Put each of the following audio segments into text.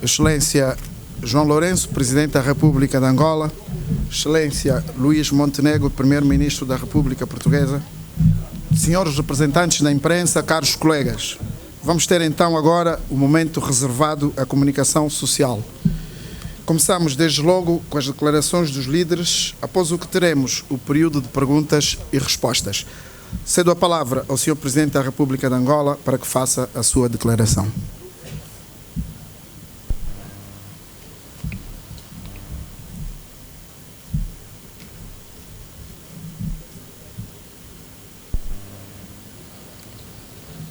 Excelência João Lourenço, Presidente da República de Angola, Excelência Luís Montenegro, Primeiro-Ministro da República Portuguesa, senhores representantes da imprensa, caros colegas, vamos ter então agora o momento reservado à comunicação social. Começamos desde logo com as declarações dos líderes, após o que teremos o período de perguntas e respostas. Cedo a palavra ao Sr. Presidente da República de Angola para que faça a sua declaração.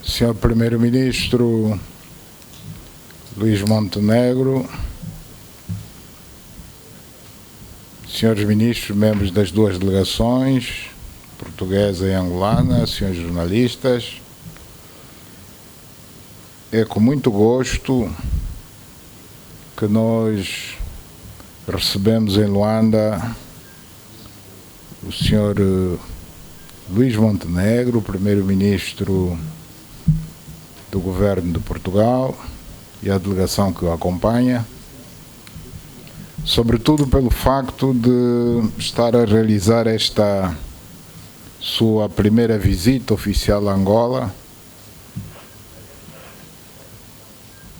Senhor Primeiro-Ministro Luís Montenegro, senhores ministros, membros das duas delegações, portuguesa e angolana, senhores jornalistas, é com muito gosto que nós recebemos em Luanda o senhor Luís Montenegro, primeiro-ministro do governo de Portugal, e a delegação que o acompanha, sobretudo pelo facto de estar a realizar esta sua primeira visita oficial a Angola,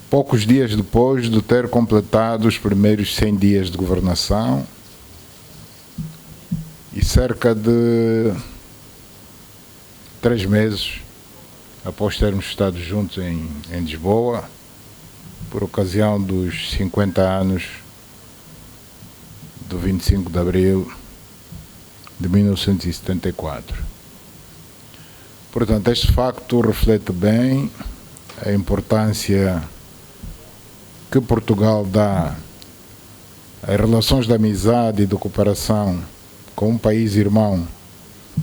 poucos dias depois de ter completado os primeiros 100 dias de governação e cerca de 3 meses após termos estado juntos em Lisboa, por ocasião dos 50 anos do 25 de abril de 1974. Portanto, este facto reflete bem a importância que Portugal dá às relações de amizade e de cooperação com um país irmão,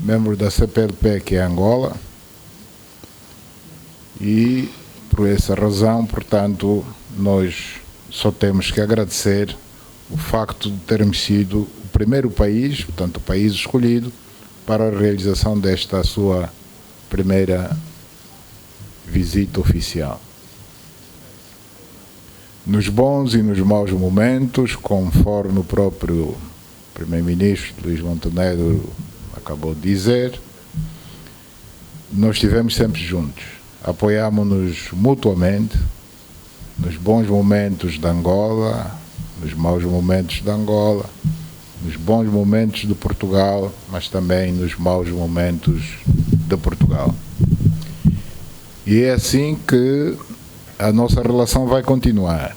membro da CPLP, que é Angola, e por essa razão, portanto, nós só temos que agradecer o facto de termos sido o primeiro país, portanto o país escolhido, para a realização desta sua primeira visita oficial. Nos bons e nos maus momentos, conforme o próprio Primeiro-Ministro Luís Montenegro acabou de dizer, nós estivemos sempre juntos. Apoiámos-nos mutuamente nos bons momentos de Angola, nos maus momentos de Angola, nos bons momentos de Portugal, mas também nos maus momentos de Portugal. E é assim que a nossa relação vai continuar.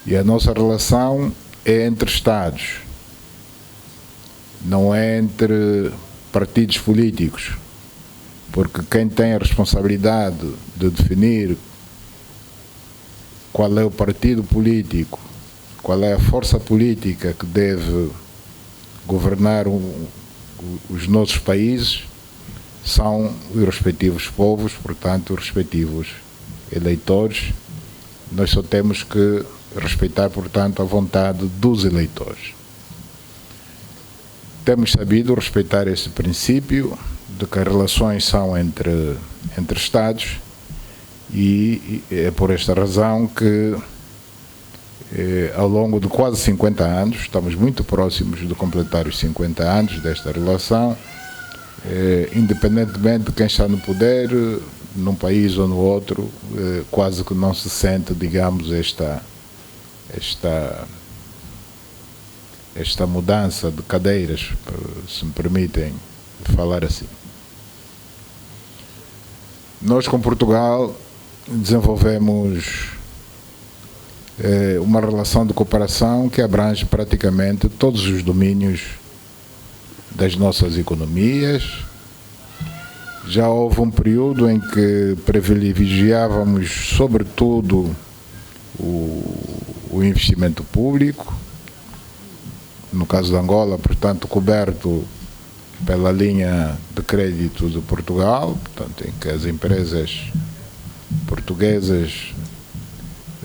E a nossa relação é entre Estados, não é entre partidos políticos, porque quem tem a responsabilidade de definir qual é o partido político, qual é a força política que deve governar os nossos países, são os respectivos povos, portanto, os respectivos eleitores. Nós só temos que respeitar, portanto, a vontade dos eleitores. Temos sabido respeitar esse princípio de que as relações são entre Estados, e é por esta razão que ao longo de quase 50 anos, estamos muito próximos de completar os 50 anos desta relação, independentemente de quem está no poder, num país ou no outro, quase que não se sente, digamos, esta mudança de cadeiras, se me permitem falar assim. Nós, com Portugal, desenvolvemos uma relação de cooperação que abrange praticamente todos os domínios das nossas economias. Já houve um período em que privilegiávamos, sobretudo, o investimento público, no caso de Angola, portanto, coberto pela linha de crédito de Portugal, portanto, em que as empresas portuguesas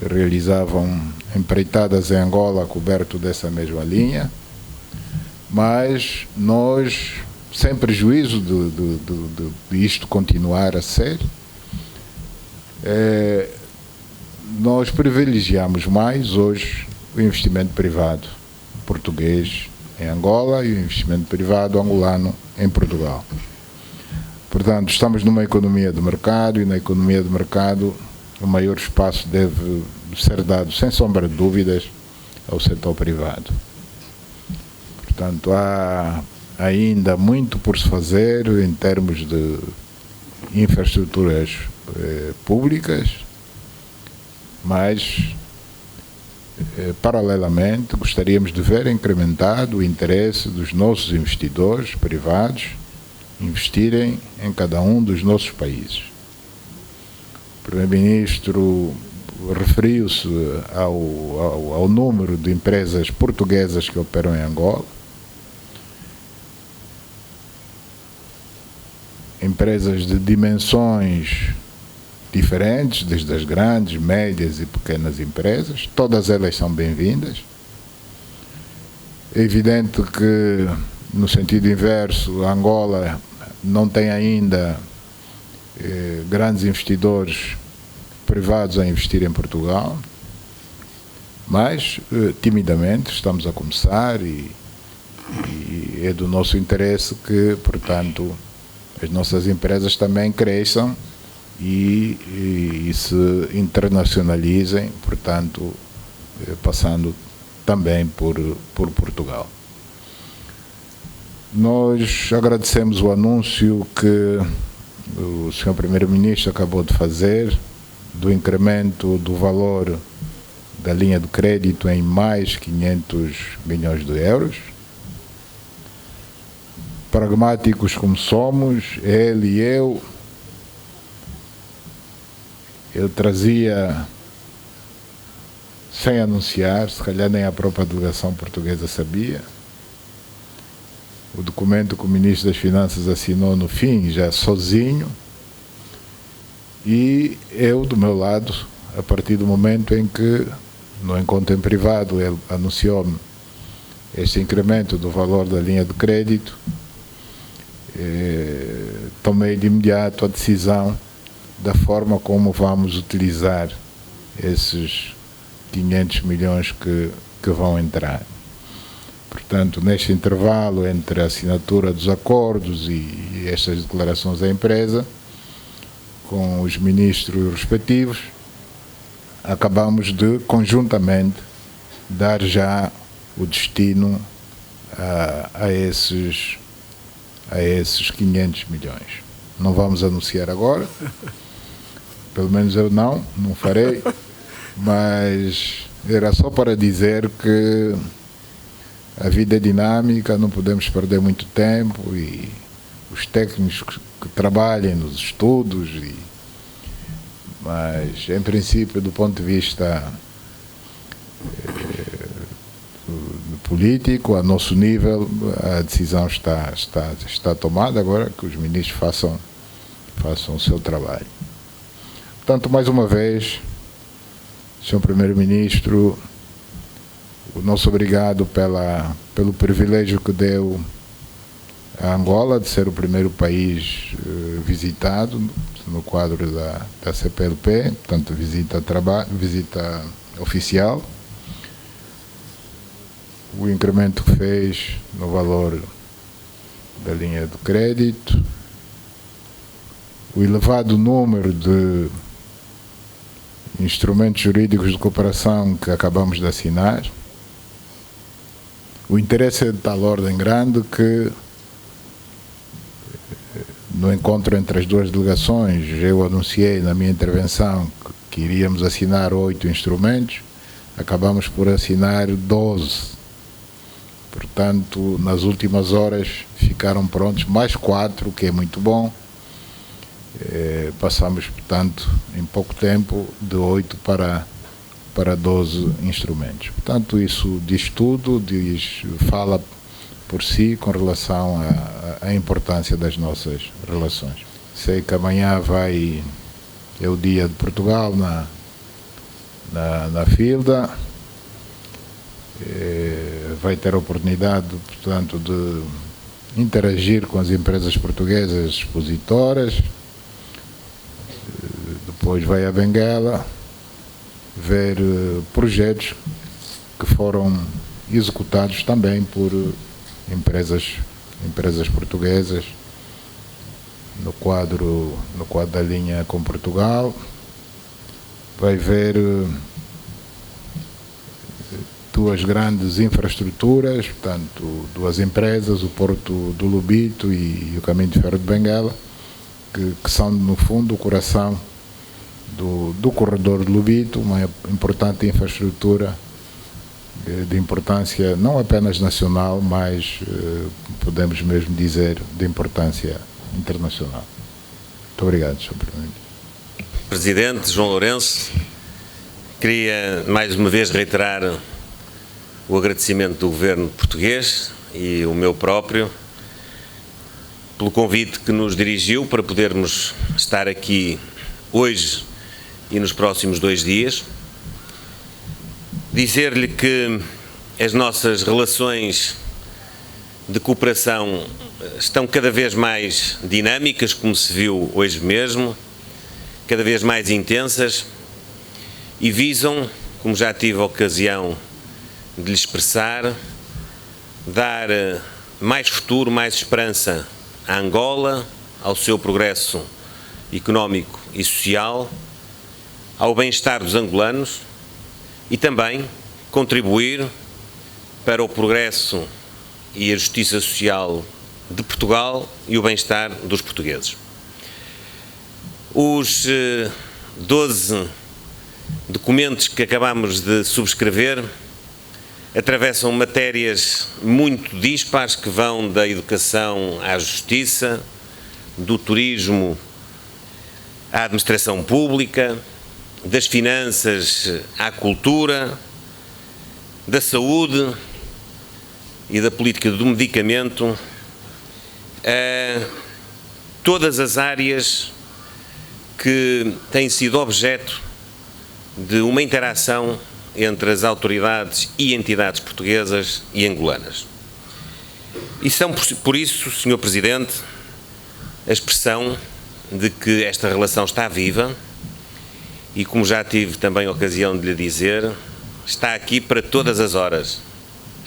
realizavam empreitadas em Angola coberto dessa mesma linha, mas nós, sem prejuízo de isto continuar a ser, nós privilegiamos mais hoje o investimento privado português em Angola e o investimento privado angolano em Portugal. Portanto, estamos numa economia de mercado e na economia de mercado o maior espaço deve ser dado, sem sombra de dúvidas, ao setor privado. Portanto, há ainda muito por se fazer em termos de infraestruturas públicas, mas, paralelamente, gostaríamos de ver incrementado o interesse dos nossos investidores privados investirem em cada um dos nossos países. O Primeiro-Ministro referiu-se ao número de empresas portuguesas que operam em Angola. Empresas de dimensões diferentes, desde as grandes, médias e pequenas empresas, todas elas são bem-vindas. É evidente que, no sentido inverso, a Angola não tem ainda grandes investidores privados a investir em Portugal, mas timidamente estamos a começar e é do nosso interesse que, portanto, as nossas empresas também cresçam e se internacionalizem, portanto, passando também por Portugal. Nós agradecemos o anúncio que o Sr. Primeiro-Ministro acabou de fazer do incremento do valor da linha de crédito em mais 500 milhões de euros. Pragmáticos como somos, ele e eu trazia, sem anunciar, se calhar nem a própria delegação portuguesa sabia, o documento que o Ministro das Finanças assinou no fim, já sozinho, e eu, do meu lado, a partir do momento em que, no encontro em privado, ele anunciou-me este incremento do valor da linha de crédito, tomei de imediato a decisão da forma como vamos utilizar esses 500 milhões que vão entrar. Portanto, neste intervalo entre a assinatura dos acordos e estas declarações à empresa, com os ministros respectivos, acabamos de, conjuntamente, dar já o destino a esses 500 milhões. Não vamos anunciar agora, pelo menos eu não farei, mas era só para dizer que a vida é dinâmica, não podemos perder muito tempo e os técnicos que trabalhem nos estudos, mas em princípio, do ponto de vista político, a nosso nível, a decisão está tomada, agora que os ministros façam o seu trabalho. Portanto, mais uma vez, Sr. Primeiro-Ministro, o nosso obrigado pelo privilégio que deu a Angola de ser o primeiro país visitado no quadro da CPLP, portanto, visita oficial. O incremento que fez no valor da linha de crédito, o elevado número de instrumentos jurídicos de cooperação que acabamos de assinar. O interesse é de tal ordem grande que, no encontro entre as duas delegações, eu anunciei na minha intervenção que iríamos assinar 8 instrumentos, acabamos por assinar 12. Portanto, nas últimas horas ficaram prontos mais 4, que é muito bom. Passamos, portanto, em pouco tempo, de 8 para 12 instrumentos. Portanto, isso diz tudo, fala por si com relação à importância das nossas relações. Sei que amanhã é o dia de Portugal na FILDA. Vai ter a oportunidade, portanto, de interagir com as empresas portuguesas expositoras. Depois vai a Benguela ver projetos que foram executados também por empresas portuguesas no quadro da linha com Portugal. Vai ver duas grandes infraestruturas, portanto, duas empresas, o Porto do Lobito e o Caminho de Ferro de Benguela, que são, no fundo, o coração do corredor de Lobito, uma importante infraestrutura de importância não apenas nacional, mas podemos mesmo dizer de importância internacional. Muito obrigado, Sr. Presidente. Presidente João Lourenço, queria mais uma vez reiterar o agradecimento do Governo português e o meu próprio pelo convite que nos dirigiu para podermos estar aqui hoje e nos próximos 2 dias. Dizer-lhe que as nossas relações de cooperação estão cada vez mais dinâmicas, como se viu hoje mesmo, cada vez mais intensas, e visam, como já tive a ocasião de lhe expressar, dar mais futuro, mais esperança à Angola, ao seu progresso económico e social, ao bem-estar dos angolanos e também contribuir para o progresso e a justiça social de Portugal e o bem-estar dos portugueses. Os 12 documentos que acabamos de subscrever atravessam matérias muito dispares que vão da educação à justiça, do turismo à administração pública, das finanças à cultura, da saúde e da política do medicamento, a todas as áreas que têm sido objeto de uma interação entre as autoridades e entidades portuguesas e angolanas. E são, por isso, Sr. Presidente, a expressão de que esta relação está viva e, como já tive também a ocasião de lhe dizer, está aqui para todas as horas.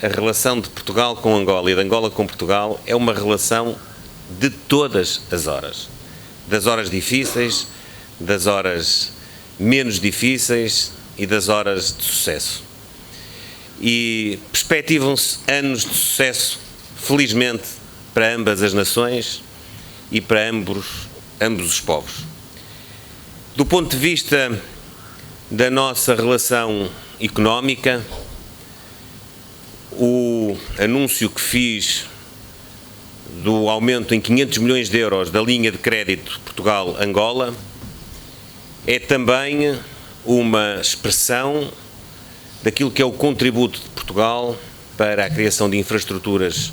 A relação de Portugal com Angola e de Angola com Portugal é uma relação de todas as horas. Das horas difíceis, das horas menos difíceis e das horas de sucesso. E perspectivam-se anos de sucesso, felizmente, para ambas as nações e para ambos os povos. Do ponto de vista da nossa relação económica, o anúncio que fiz do aumento em 500 milhões de euros da linha de crédito Portugal-Angola é também uma expressão daquilo que é o contributo de Portugal para a criação de infraestruturas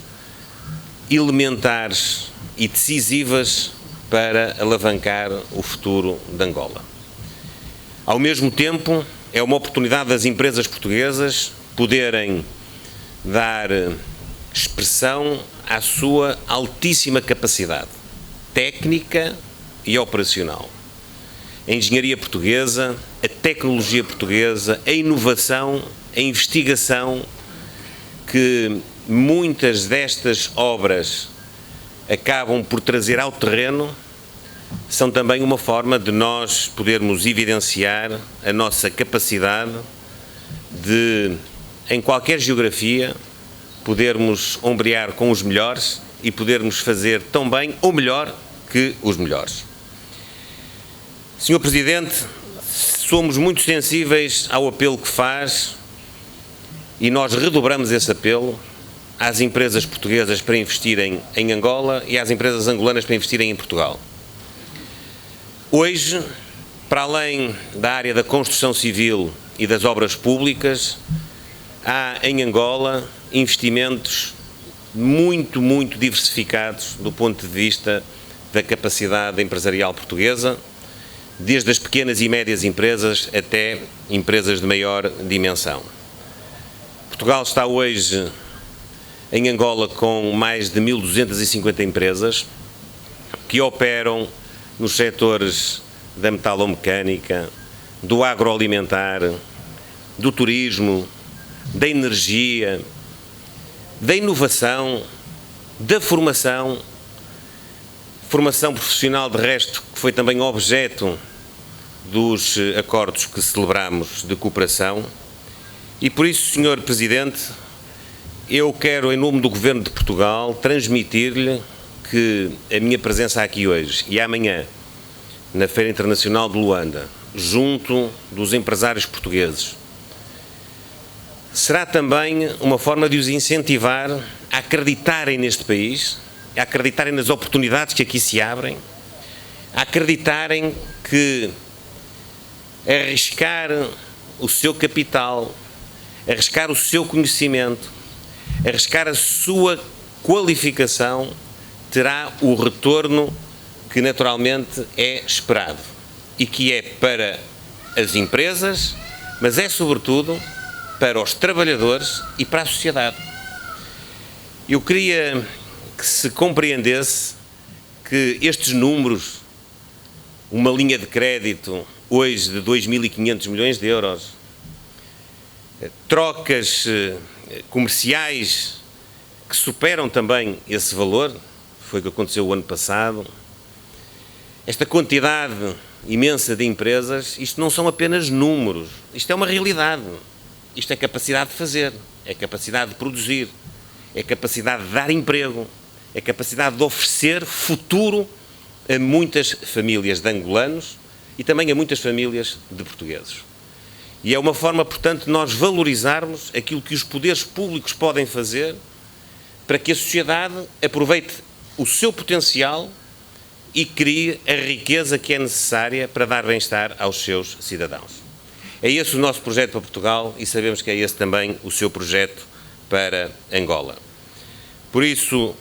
elementares e decisivas para alavancar o futuro de Angola. Ao mesmo tempo, é uma oportunidade das empresas portuguesas poderem dar expressão à sua altíssima capacidade técnica e operacional. A engenharia portuguesa, a tecnologia portuguesa, a inovação, a investigação, que muitas destas obras acabam por trazer ao terreno, são também uma forma de nós podermos evidenciar a nossa capacidade de, em qualquer geografia, podermos ombrear com os melhores e podermos fazer tão bem ou melhor que os melhores. Sr. Presidente, somos muito sensíveis ao apelo que faz e nós redobramos esse apelo às empresas portuguesas para investirem em Angola e às empresas angolanas para investirem em Portugal. Hoje, para além da área da construção civil e das obras públicas, há em Angola investimentos muito diversificados do ponto de vista da capacidade empresarial portuguesa, desde as pequenas e médias empresas até empresas de maior dimensão. Portugal está hoje em Angola com mais de 1.250 empresas que operam nos setores da metalomecânica, do agroalimentar, do turismo, da energia, da inovação, da formação profissional, de resto, que foi também objeto dos acordos que celebramos de cooperação. E por isso, Sr. Presidente, eu quero, em nome do Governo de Portugal, transmitir-lhe que a minha presença aqui hoje e amanhã, na Feira Internacional de Luanda, junto dos empresários portugueses, será também uma forma de os incentivar a acreditarem neste país, a acreditarem nas oportunidades que aqui se abrem, a acreditarem que arriscar o seu capital, arriscar o seu conhecimento, arriscar a sua qualificação, terá o retorno que naturalmente é esperado e que é para as empresas, mas é sobretudo para os trabalhadores e para a sociedade. Eu queria que se compreendesse que estes números, uma linha de crédito hoje de 2.500 milhões de euros, trocas comerciais que superam também esse valor, foi o que aconteceu o ano passado, esta quantidade imensa de empresas, isto não são apenas números, isto é uma realidade, isto é capacidade de fazer, é capacidade de produzir, é capacidade de dar emprego, é capacidade de oferecer futuro a muitas famílias de angolanos e também a muitas famílias de portugueses. E é uma forma, portanto, de nós valorizarmos aquilo que os poderes públicos podem fazer para que a sociedade aproveite o seu potencial e crie a riqueza que é necessária para dar bem-estar aos seus cidadãos. É esse o nosso projeto para Portugal e sabemos que é esse também o seu projeto para Angola. Por isso,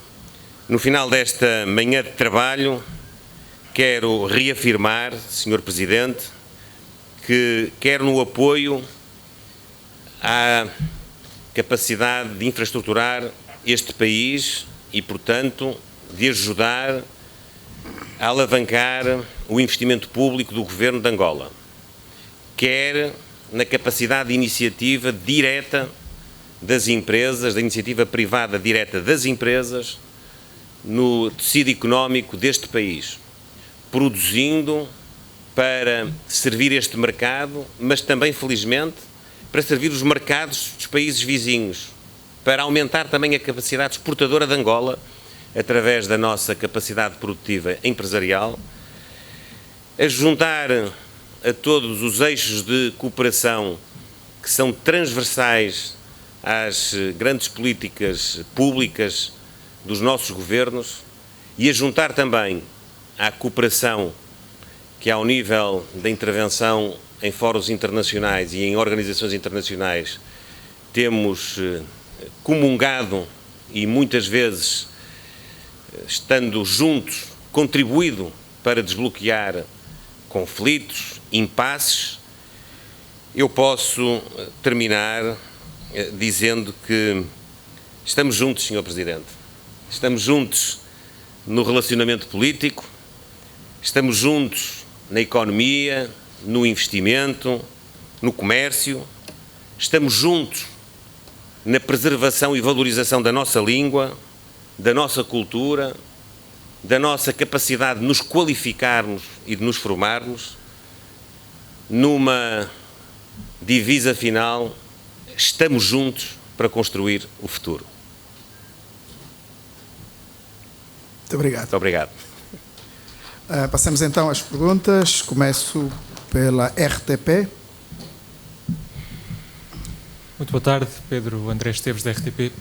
no final desta manhã de trabalho, quero reafirmar, Sr. Presidente, que quer no apoio à capacidade de infraestruturar este país e, portanto, de ajudar a alavancar o investimento público do Governo de Angola, quer na capacidade de iniciativa direta das empresas, da iniciativa privada direta das empresas, no tecido económico deste país, produzindo para servir este mercado, mas também, felizmente, para servir os mercados dos países vizinhos, para aumentar também a capacidade exportadora de Angola, através da nossa capacidade produtiva empresarial, a juntar a todos os eixos de cooperação que são transversais às grandes políticas públicas dos nossos governos e a juntar também à cooperação que, ao nível da intervenção em fóruns internacionais e em organizações internacionais, temos comungado e muitas vezes, estando juntos, contribuído para desbloquear conflitos, impasses. Eu posso terminar dizendo que estamos juntos, Sr. Presidente. Estamos juntos no relacionamento político, estamos juntos na economia, no investimento, no comércio, estamos juntos na preservação e valorização da nossa língua, da nossa cultura, da nossa capacidade de nos qualificarmos e de nos formarmos, numa divisa final: estamos juntos para construir o futuro. Muito obrigado. Muito obrigado. Passamos então às perguntas. Começo pela RTP. Muito boa tarde, Pedro André Esteves, da RTP.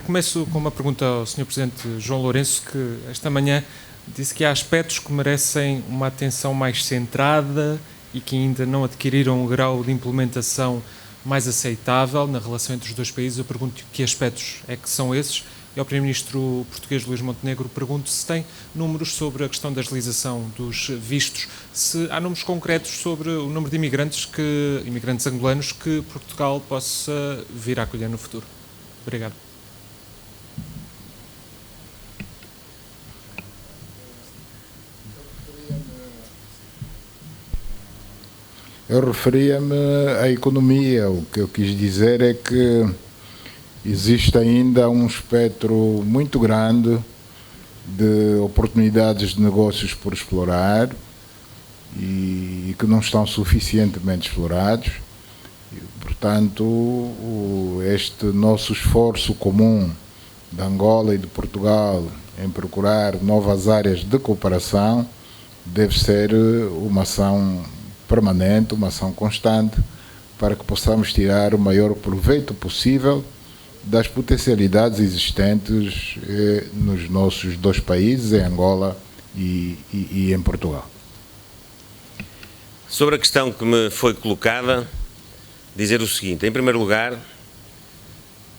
Começo com uma pergunta ao Sr. Presidente João Lourenço, que esta manhã disse que há aspectos que merecem uma atenção mais centrada e que ainda não adquiriram um grau de implementação mais aceitável na relação entre os dois países. Eu pergunto que aspectos é que são esses. E ao Primeiro-Ministro português Luís Montenegro pergunto se tem números sobre a questão da agilização dos vistos, se há números concretos sobre o número de imigrantes angolanos que Portugal possa vir a acolher no futuro. Obrigado. Eu referia-me à economia. O que eu quis dizer é que existe ainda um espectro muito grande de oportunidades de negócios por explorar e que não estão suficientemente explorados. E, portanto, este nosso esforço comum de Angola e de Portugal em procurar novas áreas de cooperação deve ser uma ação permanente, uma ação constante, para que possamos tirar o maior proveito possível das potencialidades existentes nos nossos dois países, em Angola e em Portugal. Sobre a questão que me foi colocada, dizer o seguinte: em primeiro lugar,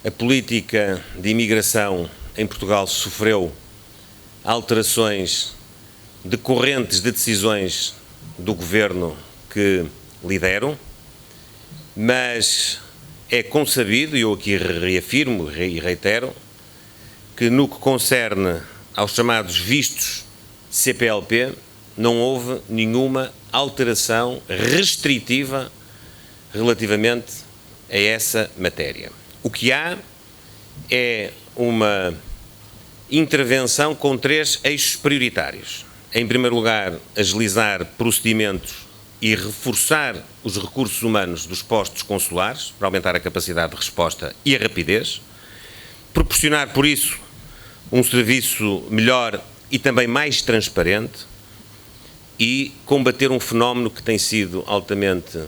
a política de imigração em Portugal sofreu alterações decorrentes de decisões do governo que lidero, mas é consabido, e eu aqui reafirmo e reitero, que no que concerne aos chamados vistos CPLP, não houve nenhuma alteração restritiva relativamente a essa matéria. O que há é uma intervenção com 3 eixos prioritários. Em primeiro lugar, agilizar procedimentos e reforçar os recursos humanos dos postos consulares, para aumentar a capacidade de resposta e a rapidez, proporcionar, por isso, um serviço melhor e também mais transparente e combater um fenómeno que tem sido altamente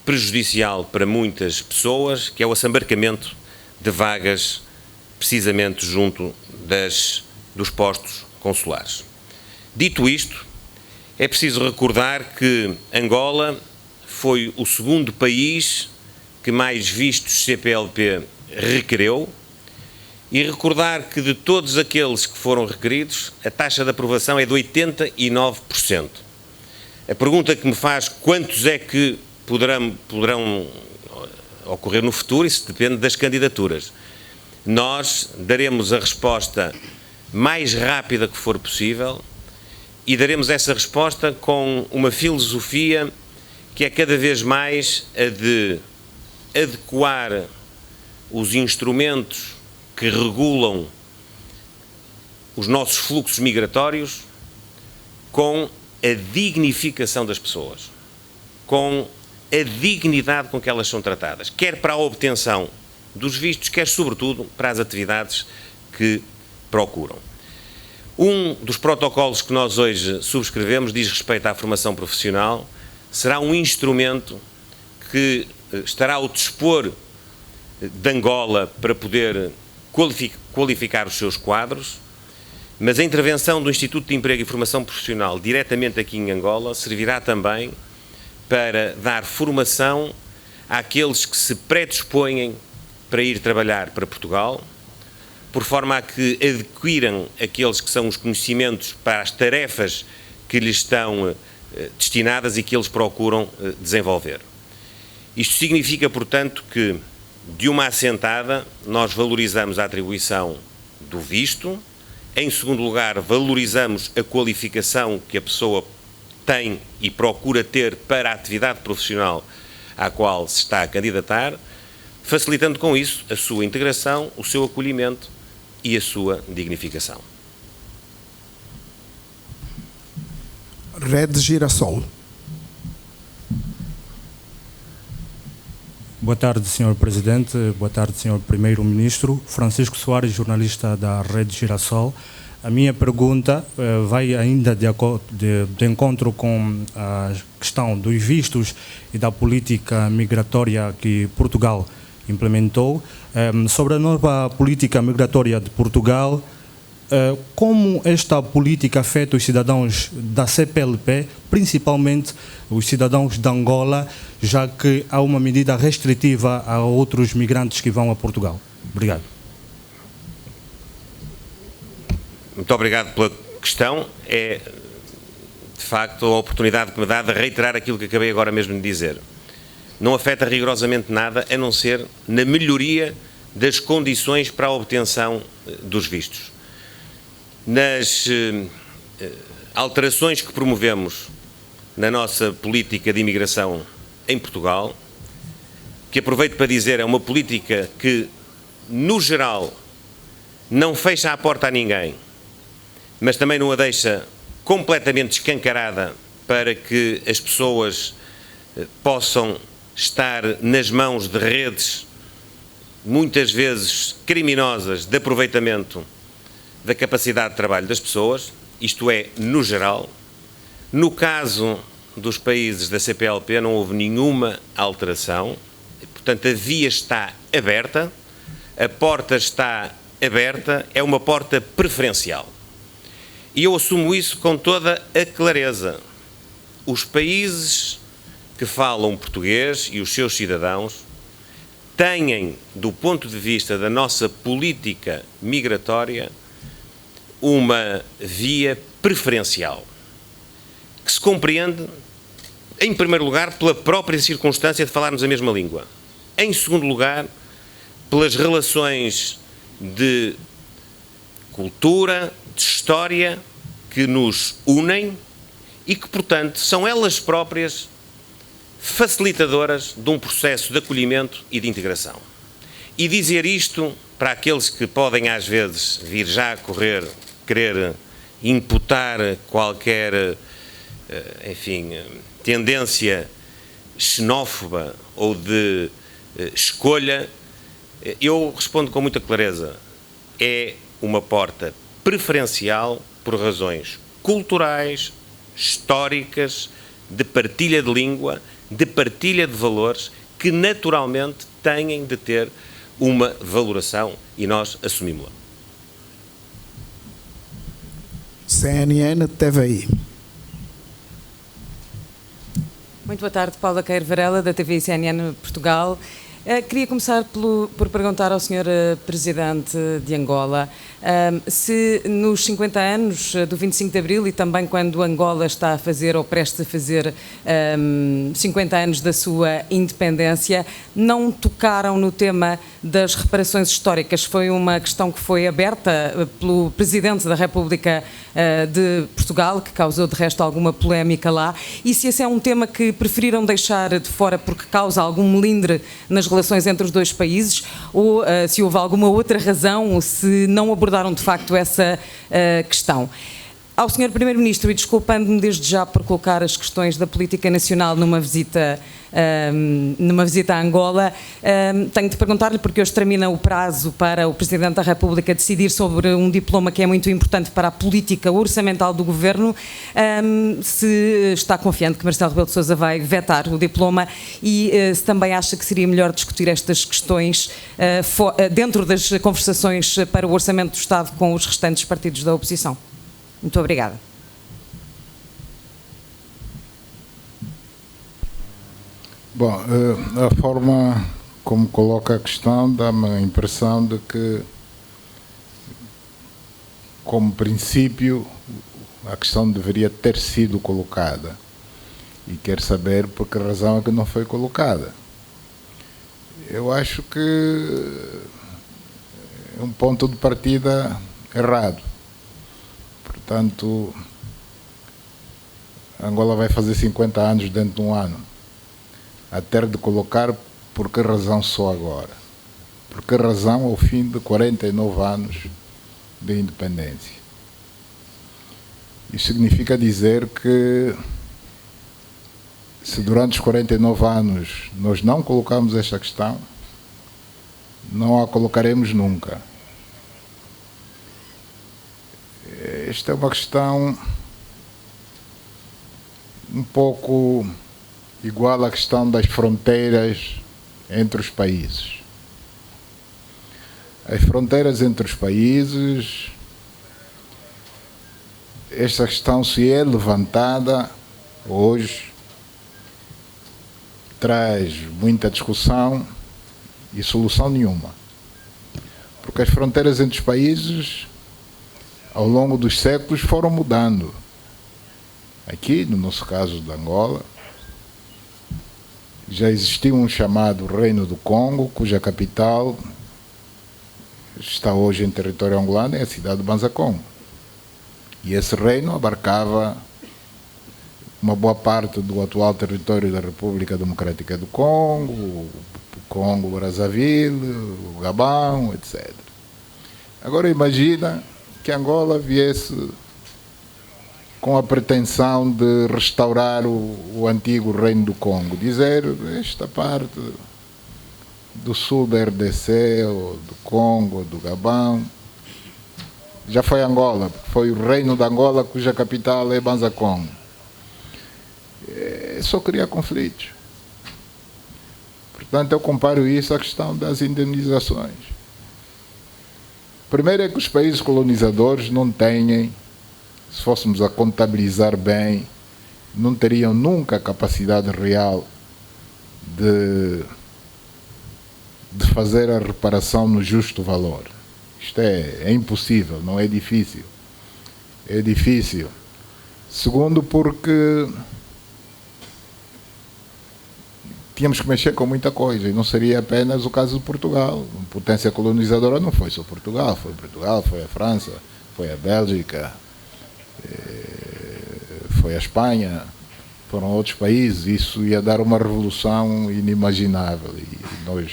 prejudicial para muitas pessoas, que é o assambarcamento de vagas precisamente junto dos postos consulares. Dito isto, é preciso recordar que Angola foi o segundo país que mais vistos CPLP requereu e recordar que de todos aqueles que foram requeridos, a taxa de aprovação é de 89%. A pergunta que me faz, quantos é que poderão ocorrer no futuro, isso depende das candidaturas. Nós daremos a resposta mais rápida que for possível e daremos essa resposta com uma filosofia que é cada vez mais a de adequar os instrumentos que regulam os nossos fluxos migratórios com a dignificação das pessoas, com a dignidade com que elas são tratadas, quer para a obtenção dos vistos, quer sobretudo para as atividades que procuram. Um dos protocolos que nós hoje subscrevemos diz respeito à formação profissional, será um instrumento que estará ao dispor de Angola para poder qualificar os seus quadros, mas a intervenção do Instituto de Emprego e Formação Profissional diretamente aqui em Angola servirá também para dar formação àqueles que se predispõem para ir trabalhar para Portugal, por forma a que adquiram aqueles que são os conhecimentos para as tarefas que lhes estão destinadas e que eles procuram desenvolver. Isto significa, portanto, que de uma assentada nós valorizamos a atribuição do visto, em segundo lugar valorizamos a qualificação que a pessoa tem e procura ter para a atividade profissional à qual se está a candidatar, facilitando com isso a sua integração, o seu acolhimento e a sua dignificação. Rede Girassol. Boa tarde, Sr. Presidente. Boa tarde, Sr. Primeiro-Ministro. Francisco Soares, jornalista da Rede Girassol. A minha pergunta vai ainda de encontro com a questão dos vistos e da política migratória que Portugal implementou. Sobre a nova política migratória de Portugal, como esta política afeta os cidadãos da CPLP, principalmente os cidadãos de Angola, já que há uma medida restritiva a outros migrantes que vão a Portugal? Obrigado. Muito obrigado pela questão. É, de facto, a oportunidade que me dá de reiterar aquilo que acabei agora mesmo de dizer. Não afeta rigorosamente nada, a não ser na melhoria das condições para a obtenção dos vistos. Nas alterações que promovemos na nossa política de imigração em Portugal, que aproveito para dizer é uma política que, no geral, não fecha a porta a ninguém, mas também não a deixa completamente escancarada para que as pessoas possam estar nas mãos de redes, muitas vezes criminosas, de aproveitamento da capacidade de trabalho das pessoas, isto é, no geral. No caso dos países da CPLP não houve nenhuma alteração, portanto a via está aberta, a porta está aberta, é uma porta preferencial. E eu assumo isso com toda a clareza. Os países que falam português e os seus cidadãos têm, do ponto de vista da nossa política migratória, uma via preferencial, que se compreende, em primeiro lugar, pela própria circunstância de falarmos a mesma língua. Em segundo lugar, pelas relações de cultura, de história, que nos unem e que, portanto, são elas próprias facilitadoras de um processo de acolhimento e de integração. E dizer isto para aqueles que podem, às vezes, vir já a correr, querer imputar qualquer, enfim, tendência xenófoba ou de escolha, eu respondo com muita clareza. É uma porta preferencial por razões culturais, históricas, de partilha de língua, de partilha de valores, que naturalmente têm de ter uma valoração e nós assumimos-la. CNN TVI. Muito boa tarde, Paula Queiro Varela, da TV CNN Portugal. Queria começar por perguntar ao Sr. Presidente de Angola se nos 50 anos do 25 de Abril e também quando Angola está a fazer ou prestes a fazer 50 anos da sua independência, não tocaram no tema das reparações históricas. Foi uma questão que foi aberta pelo Presidente da República de Portugal, que causou de resto alguma polémica lá, e se esse é um tema que preferiram deixar de fora porque causa algum melindre nas relações entre os dois países, ou se houve alguma outra razão, ou se não abordaram de facto essa questão. Ao Sr. Primeiro-Ministro, e desculpando-me desde já por colocar as questões da política nacional numa visita a Angola, tenho de perguntar-lhe, porque hoje termina o prazo para o Presidente da República decidir sobre um diploma que é muito importante para a política orçamental do Governo, se está confiante que Marcelo Rebelo de Sousa vai vetar o diploma e se também acha que seria melhor discutir estas questões dentro das conversações para o Orçamento do Estado com os restantes partidos da oposição. Muito obrigada. Bom, a forma como coloca a questão dá-me a impressão de que, como princípio, a questão deveria ter sido colocada. E quer saber por que razão é que não foi colocada. Eu acho que é um ponto de partida errado. Portanto, Angola vai fazer 50 anos dentro de um ano. A ter de colocar por que razão só agora? Por que razão ao fim de 49 anos de independência? Isso significa dizer que se durante os 49 anos nós não colocamos esta questão, não a colocaremos nunca. Esta é uma questão um pouco igual à questão das fronteiras entre os países. As fronteiras entre os países, esta questão, se é levantada hoje, traz muita discussão e solução nenhuma. Porque as fronteiras entre os países, ao longo dos séculos, foram mudando. Aqui, no nosso caso de Angola, já existia um chamado Reino do Congo, cuja capital está hoje em território angolano, é a cidade de Banza Congo. E esse reino abarcava uma boa parte do atual território da República Democrática do Congo, o Congo Brazzaville, o Gabão, etc. Agora imagina que Angola viesse com a pretensão de restaurar o antigo Reino do Congo, dizer esta parte do sul da RDC, ou do Congo, ou do Gabão, já foi Angola, foi o Reino de Angola cuja capital é Banza Congo. Só cria conflitos. Portanto, eu comparo isso à questão das indenizações. Primeiro é que os países colonizadores não têm, se fôssemos a contabilizar bem, não teriam nunca a capacidade real de fazer a reparação no justo valor. Isto é impossível, não é difícil. É difícil. Segundo, porque tínhamos que mexer com muita coisa, e não seria apenas o caso de Portugal. A potência colonizadora não foi só Portugal, foi a França, foi a Bélgica, foi a Espanha, foram outros países. Isso ia dar uma revolução inimaginável, e nós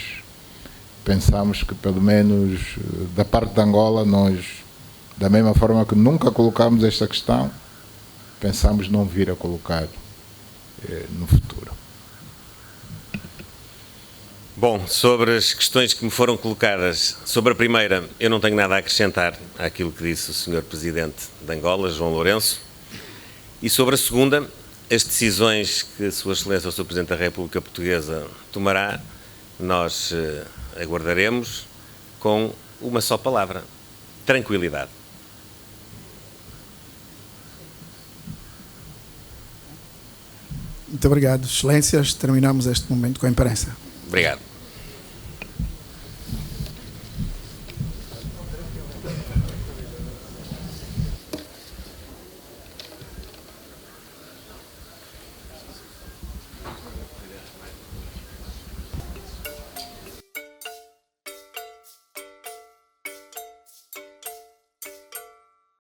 pensamos que, pelo menos da parte de Angola, nós, da mesma forma que nunca colocamos esta questão, pensamos não vir a colocar no futuro. Bom, sobre as questões que me foram colocadas, sobre a primeira, eu não tenho nada a acrescentar àquilo que disse o Sr. Presidente de Angola, João Lourenço, e sobre a segunda, as decisões que Sua Excelência, o Sr. Presidente da República Portuguesa, tomará, nós aguardaremos com uma só palavra: tranquilidade. Muito obrigado, Excelências. Terminamos este momento com a imprensa. Obrigado.